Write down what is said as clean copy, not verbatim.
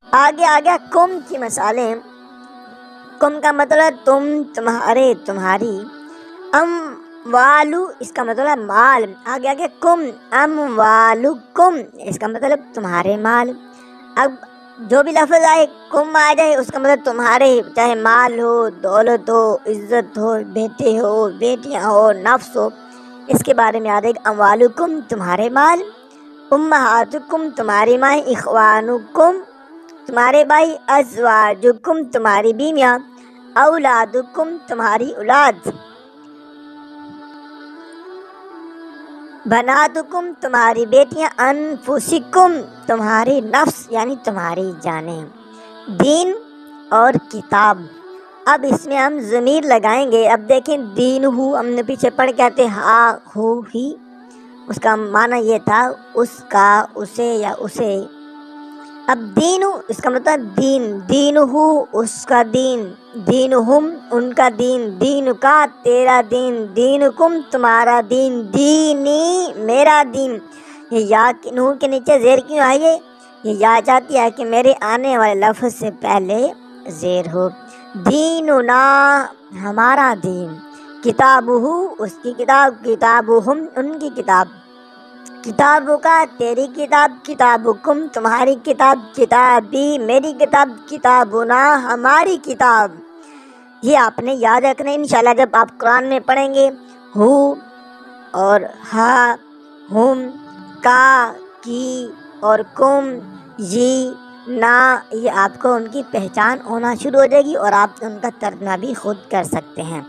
آگے آ گیا کم کی مثالیں۔ کم کا مطلب تم، تمہارے، تمہاری۔ اموالو اس کا مطلب مال۔ آگے آگے کم اموالکم اس کا مطلب تمہارے مال۔ اب جو بھی لفظ آئے کم آ جائے اس کا مطلب تمہارے، چاہے مال ہو، دولت ہو، عزت ہو، بیٹے ہو، بیٹیاں ہو، نفس ہو، اس کے بارے میں آ جائے گا اموالکم تمہارے مال، امہاتکم تمہاری مائیں، اخوانکم تمہارے بھائی، ازواجکم تمہاری بیویاں، اولادکم تمہاری اولاد، بناتکم تمہاری بیٹیاں، انفسکم تمہاری نفس یعنی تمہاری جانیں۔ دین اور کتاب، اب اس میں ہم ضمیر لگائیں گے۔ اب دیکھیں دین ہو ہم نے پیچھے پڑھ کے آتے ہا ہو ہی، اس کا معنی یہ تھا اس کا، اسے یا اسے۔ اب دین اس کا مطلب دین، دین ہو اس کا دین، دین ہم ان کا دین، دین کا تیرا دین، دین کم تمہارا دین، دینی میرا دین۔ یہ یا نون کے نیچے زیر کیوں آئی ہے؟ یہ یا چاہتی ہے کہ میرے آنے والے لفظ سے پہلے زیر ہو۔ دیننا ہمارا دین، کتاب ہو اس کی کتاب، کتاب ہم ان کی کتاب، کتاب کا تیری کتاب، کتابکم تمہاری کتاب، کتابی میری کتاب، کتابنا ہماری کتاب۔ یہ آپ نے یاد رکھنا ہے انشاءاللہ جب آپ قرآن میں پڑھیں گے۔ ہو اور ہا، ہم، کا، کی اور کم، یہ، نا، یہ آپ کو ان کی پہچان ہونا شروع ہو جائے گی اور آپ ان کا ترجمہ بھی خود کر سکتے ہیں۔